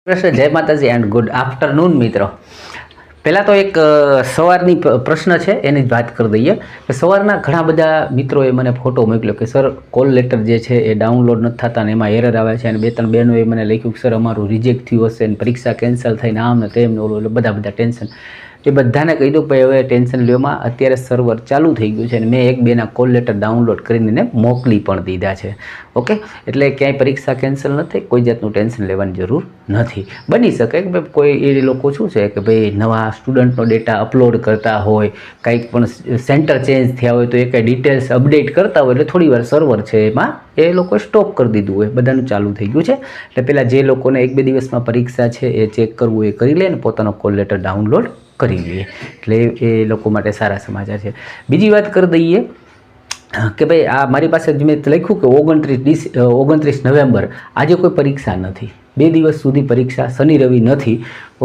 કૃષ્ણ જય માતાજી and good afternoon મિત્રો. પહેલાં તો એક સવારની પ્રશ્ન છે એની જ વાત કરી દઈએ કે સવારના ઘણા બધા મિત્રોએ મને ફોટો મોકલ્યો કે સર કોલ લેટર જે છે એ ડાઉનલોડ નથી થતા ને એમાં એરર આવે છે, અને બે ત્રણ બહેનોએ મને લખ્યું કે સર અમારું રિજેક્ટ થયું હશે ને પરીક્ષા કેન્સલ થઈને આમ ને તેમ ને ઓલું, એટલે બધા ટેન્શન. એ બધાને કહી દઉં કે ભાઈ હવે ટેન્શન લ્યોમાં, અત્યારે સર્વર ચાલુ થઈ ગયું છે અને મેં એક બેના કોલ લેટર ડાઉનલોડ કરીને એને મોકલી પણ દીધા છે. ઓકે, એટલે ક્યાંય પરીક્ષા કેન્સલ નથી, કોઈ જાતનું ટેન્શન લેવાની જરૂર નથી. બની શકે કે ભાઈ કોઈ એ લોકો શું છે કે ભાઈ નવા સ્ટુડન્ટનો ડેટા અપલોડ કરતા હોય, કંઈક પણ સેન્ટર ચેન્જ થયા હોય તો એ કંઈ ડિટેલ્સ અપડેટ કરતા હોય એટલે થોડી વાર સર્વર છે એમાં એ લોકોએ સ્ટોપ કરી દીધું હોય. બધાનું ચાલુ થઈ ગયું છે એટલે પહેલાં જે લોકોને 1-2 દિવસમાં પરીક્ષા છે એ ચેક કરવું એ કરી લે ને પોતાનો કોલ લેટર ડાઉનલોડ કરી લઈએ, એટલે એ લોકો માટે સારા સમાચાર છે. બીજી વાત કરી દઈએ કે ભાઈ આ મારી પાસે મેં લખ્યું કે 29 નવેમ્બર આજે કોઈ પરીક્ષા નથી, 2 દિવસ સુધી પરીક્ષા શનિ રવિ નથી.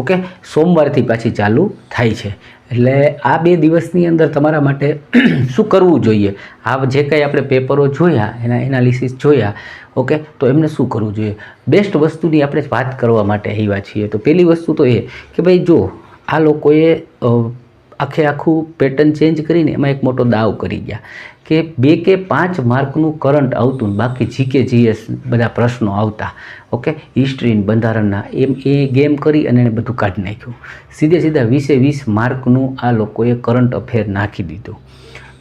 ઓકે, સોમવારથી પાછી ચાલુ થાય છે. એટલે આ 2 દિવસની અંદર તમારા માટે શું કરવું જોઈએ, આ જે કંઈ આપણે પેપરો જોયા એના એનાલિસિસ જોયા, ઓકે, તો એમને શું કરવું જોઈએ, બેસ્ટ વસ્તુની આપણે વાત કરવા માટે આવ્યા છીએ. તો પહેલી વસ્તુ તો એ કે ભાઈ જો આ લોકોએ આખું પેટર્ન ચેન્જ કરીને એમાં એક મોટો દાવ કરી ગયા કે 2 કે 5 માર્કનું કરંટ આવતું ને બાકી જીકે જીએસ બધા પ્રશ્નો આવતા. ઓકે, હિસ્ટ્રી બંધારણના એ ગેમ કરી અને એને બધું કાઢી નાખ્યું. સીધા 20 માર્કનું આ લોકોએ કરંટ અફેર નાખી દીધું.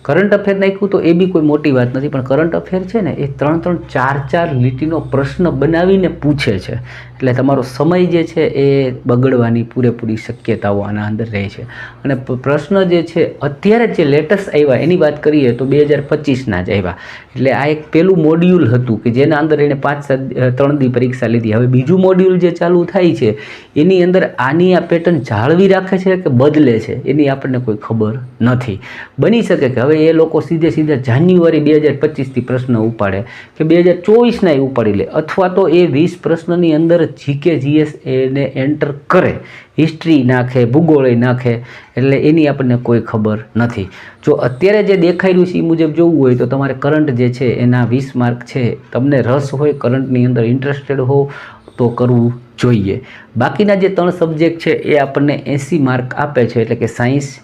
કરંટ અફેર નાખ્યું તો એ બી કોઈ મોટી વાત નથી, પણ કરંટ અફેર છે ને એ 3-3, 4-4 લીટીનો પ્રશ્ન બનાવીને પૂછે છે. એટલે તમારો સમય જે છે એ બગડવાની પૂરેપૂરી શક્યતાઓ આના અંદર રહે છે. અને પ્રશ્ન જે છે અત્યારે જે લેટેસ્ટ આવ્યા એની વાત કરીએ તો 2025ના જ આવ્યા. એટલે આ એક પહેલું મોડ્યુલ હતું કે જેના અંદર એને 3 દી પરીક્ષા લીધી. હવે બીજું મોડ્યુલ જે ચાલુ થાય છે એની અંદર આની આ પેટર્ન જાળવી રાખે છે કે બદલે છે એની આપણને કોઈ ખબર નથી. બની શકે કે હવે એ લોકો સીધા જાન્યુઆરી 2025થી પ્રશ્ન ઉપાડે કે 2024ના ઉપાડી લે, અથવા તો એ 20 પ્રશ્નની અંદર જીકે જીએસ એને એન્ટર કરે, હિસ્ટ્રી નાખે, ભૂગોળ નાખે, એટલે એની આપણને કોઈ ખબર નથી. જો અત્યારે જે દેખાઈ રહ્યું છે એ મુજબ જોવું હોય તો તમારે કરંટ જે છે એના 20 માર્ક છે, તમને રસ હોય, કરંટની અંદર ઇન્ટરેસ્ટેડ હો તો કરવું જોઈએ. બાકીના જે 3 સબ્જેક્ટ છે એ આપણને 80 માર્ક આપે છે, એટલે કે સાયન્સ,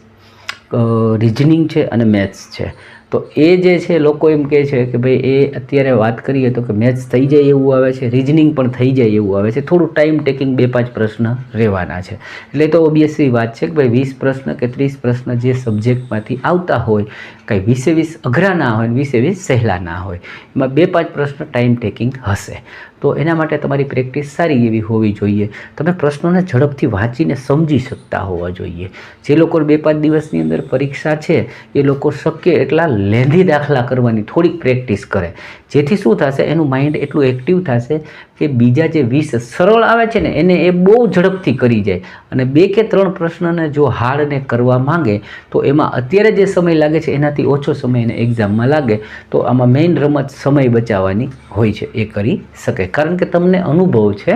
રિઝનિંગ છે અને મેથ્સ છે. તો એ જે છે લોકો એમ કહે છે કે ભાઈ એ અત્યારે વાત કરીએ તો કે મેથ્સ થઈ જાય એવું આવે છે, રિઝનિંગ પણ થઈ જાય એવું આવે છે, થોડું ટાઈમ ટેકિંગ 2-5 પ્રશ્ન રહેવાના છે. એટલે તો ઓબ્વિયસલી વાત છે કે ભાઈ 20 પ્રશ્ન કે 30 પ્રશ્ન જે સબ્જેક્ટમાંથી આવતા હોય, કંઈ 20 અઘરા ના હોય ને 20 સહેલા ના હોય, એમાં 2-5 પ્રશ્ન ટાઈમ ટેકિંગ હશે. તો એના માટે તમારી પ્રેક્ટિસ સારી એવી હોવી જોઈએ. તમે પ્રશ્નોને ઝડપથી વાંચીને સમજી શકતા હોવા જોઈએ. જે લોકો 2-5 દિવસની અંદર પરીક્ષા છે એ લોકો શક્ય એટલા લેંધી દાખલા કરવાની થોડીક પ્રેક્ટિસ કરે, જેથી શું થશે, એનું માઇન્ડ એટલું એક્ટિવ થશે કે બીજા જે 20 સરળ આવે છે ને એને એ બહુ ઝડપથી કરી જાય. અને 2 કે 3 પ્રશ્નને જો હાર્ડને કરવા માંગે તો એમાં અત્યારે જે સમય લાગે છે એનાથી ઓછો સમય એને એક્ઝામમાં લાગે. તો આમાં મેઇન રમત સમય બચાવવાની હોય છે, એ કરી શકે. કારણ કે તમને અનુભવ છે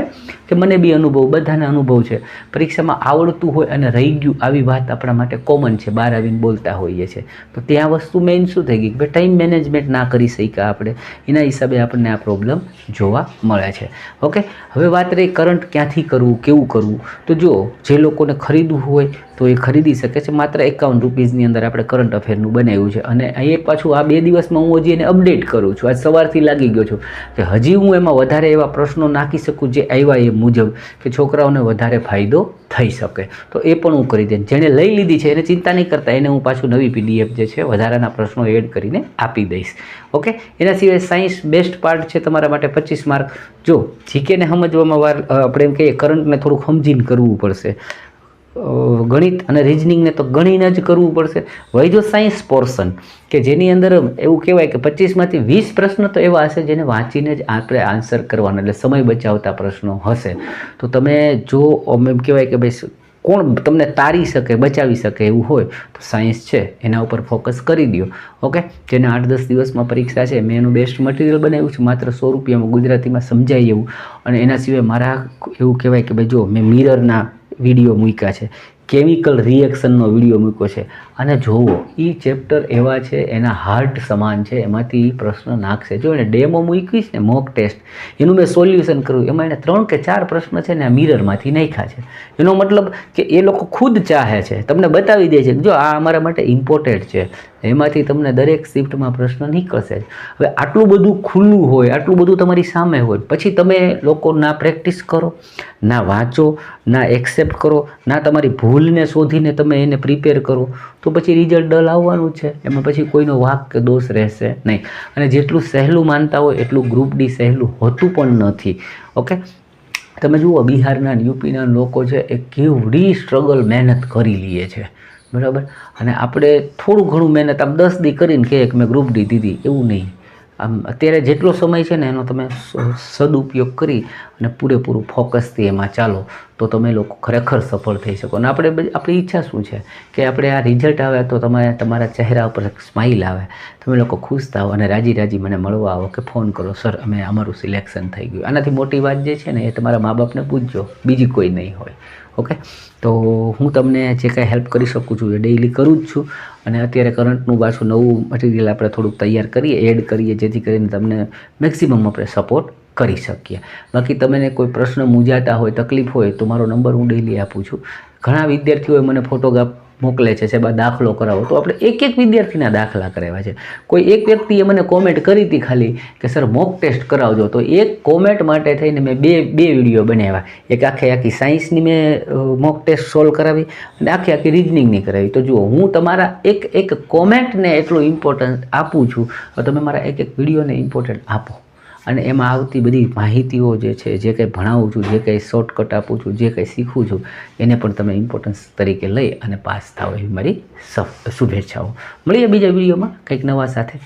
કે મને બી અનુભવ, બધાને અનુભવ છે, પરીક્ષામાં આવડતું હોય અને રહી ગયું આવી વાત આપણા માટે કોમન છે, બહાર આવીને બોલતા હોઈએ છીએ. તો ત્યાં વસ્તુ મેઇન શું થઈ ગઈ કે ભાઈ ટાઈમ મેનેજમેન્ટ ના કરી શક્યા આપણે, એના હિસાબે આપણને આ પ્રોબ્લેમ જોવા મળે છે. ઓકે, હવે વાત રહી કરંટ ક્યાંથી કરવું, કેવું કરવું. તો જો જે લોકોને ખરીદવું હોય તો એ ખરીદી શકે છે. માત્ર 51 રૂપીઝની અંદર આપણે કરંટ અફેરનું બનાવ્યું છે, અને એ પાછું આ 2 દિવસમાં હું હજી એને અપડેટ કરું છું. આજ સવારથી લાગી ગયો છું કે હજી હું એમાં વધારે એવા પ્રશ્નો નાખી શકું જે આવ્યા એ મુજબ, કે છોકરાઓને વધારે ફાયદો થઈ શકે. તો એ પણ હું કરી દે. જેણે લઈ લીધી છે એને ચિંતા નહીં કરતા, એને હું પાછું નવી PDF જે છે વધારાના પ્રશ્નો એડ કરીને આપી દઈશ. ઓકે, એના સિવાય સાયન્સ બેસ્ટ પાર્ટ છે તમારા માટે 25 માર્ક. જો જીકેને સમજવામાં આપણે એમ કહીએ કરંટને થોડુંક સમજીને કરવું પડશે, ગણિત અને રિઝનિંગને તો ગણીને જ કરવું પડશે. વૈધો સાયન્સ પોર્શન કે જેની અંદર એવું કહેવાય કે 25માંથી 20 પ્રશ્ન તો એવા હશે જેને વાંચીને જ આપણે આન્સર કરવાના, એટલે સમય બચાવતા પ્રશ્નો હશે. તો તમે જો એમ કહેવાય કે ભાઈ કોણ તમને તારી શકે, બચાવી શકે એવું હોય તો સાયન્સ છે એના ઉપર ફોકસ કરી દો. ઓકે, જેને 8-10 દિવસમાં પરીક્ષા છે, મેં એનું બેસ્ટ મટીરિયલ બનાવ્યું છે માત્ર 100 રૂપિયામાં, ગુજરાતીમાં સમજાય એવું. અને એના સિવાય મારા એવું કહેવાય કે ભાઈ જો મેં મિરરના વિડીયો મૂક્યા છે, કેમિકલ રિએક્શનનો વિડીયો મૂક્યો છે, અને જોવો એ ચેપ્ટર એવા છે, એના હાર્ટ સમાન છે, એમાંથી પ્રશ્ન નાખશે. જો એને ડેમો મૂકીશ ને મોક ટેસ્ટ, એનું મેં સોલ્યુશન કર્યું, એમાં એને 3 કે 4 પ્રશ્ન છે ને આ મિરરમાંથી નાખ્યા છે. એનો મતલબ કે એ લોકો ખુદ ચાહે છે, તમને બતાવી દે છે કે જો આ અમારા માટે ઇમ્પોર્ટન્ટ છે, એમાંથી તમને દરેક શિફ્ટમાં પ્રશ્ન નીકળશે જ. હવે આટલું બધું ખુલ્લું હોય, આટલું બધું તમારી સામે હોય, પછી તમે લોકો ના પ્રેક્ટિસ કરો, ના વાંચો, ના એક્સેપ્ટ કરો, ના તમારી ભૂલને શોધીને તમે એને પ્રિપેર કરો, તો પછી રિઝલ્ટ ડલ આવવાનું છે. એમાં પછી કોઈનો વાંક કે દોષ રહેશે નહીં. અને જેટલું સહેલું માનતા હોય એટલું ગ્રુપ ડી સહેલું હોતું પણ નથી. ઓકે, તમે જુઓ બિહારના યુપીના લોકો છે એ કેવડી સ્ટ્રગલ મહેનત કરી લઈએ છે, બરાબર. અને આપણે થોડું ઘણું મહેનત આમ 10 દી કરીને કહે કે મેં ગ્રુપ ડી દીધી, એવું નહીં. આમ અત્યારે જેટલો સમય છે ને એનો તમે સદુપયોગ કરી અને પૂરેપૂરું ફોકસથી એમાં ચાલો, તો તમે લોકો ખરેખર સફળ થઈ શકો. અને આપણી ઈચ્છા શું છે કે આપણે આ રિઝલ્ટ આવે તો તમારા ચહેરા ઉપર એક સ્માઇલ આવે, તમે લોકો ખુશ થાઓ અને રાજી રાજી મને મળવા આવો કે ફોન કરો, સર અમે અમારું સિલેક્શન થઈ ગયું. આનાથી મોટી વાત જે છે ને એ તમારા મા બાપને પૂછજો, બીજી કોઈ નહીં હોય. ઓકે, તો હું તમને જે કાંઈ હેલ્પ કરી શકું છું એ ડેઈલી કરું જ છું. અને અત્યારે કરંટનું પાછું નવું મટીરિયલ આપણે થોડુંક તૈયાર કરીએ, એડ કરીએ, જેથી કરીને તમને મેક્સિમમ આપણે સપોર્ટ કરી શકીએ. બાકી તમને કોઈ પ્રશ્ન મૂંઝાતા હોય, તકલીફ હોય, તો મારો નંબર હું ડેઈલી આપું છું. ઘણા વિદ્યાર્થીઓએ મને ફોટોગ્રાફ મોકલે છે, સાહેબ આ દાખલો કરાવો, તો આપણે એક વિદ્યાર્થીના દાખલા કરાવ્યા છે. કોઈ એક વ્યક્તિએ મને કોમેન્ટ કરી હતી ખાલી કે સર મોક ટેસ્ટ કરાવજો, તો એક કોમેન્ટ માટે થઈને મેં બે વિડીયો બનાવ્યા. એક આખી સાયન્સની મેં મોક ટેસ્ટ સોલ્વ કરાવી અને આખી રિઝનિંગની કરાવી. તો જુઓ, હું તમારા એક કોમેન્ટને એટલું ઇમ્પોર્ટન્સ આપું છું, તો તમે મારા એક વિડીયોને ઇમ્પોર્ટન્ટ આપો. અને એમાં આવતી બધી માહિતીઓ જે છે, જે કંઈ ભણાવું છું, જે કંઈ શોર્ટકટ આપું છું, જે કંઈ શીખું છું, એને પણ તમે ઇમ્પોર્ટન્સ તરીકે લઈ અને પાસ થાઓ, એવી મારી શુભેચ્છાઓ. મળીએ બીજા વિડીયોમાં કંઈક નવા સાથે.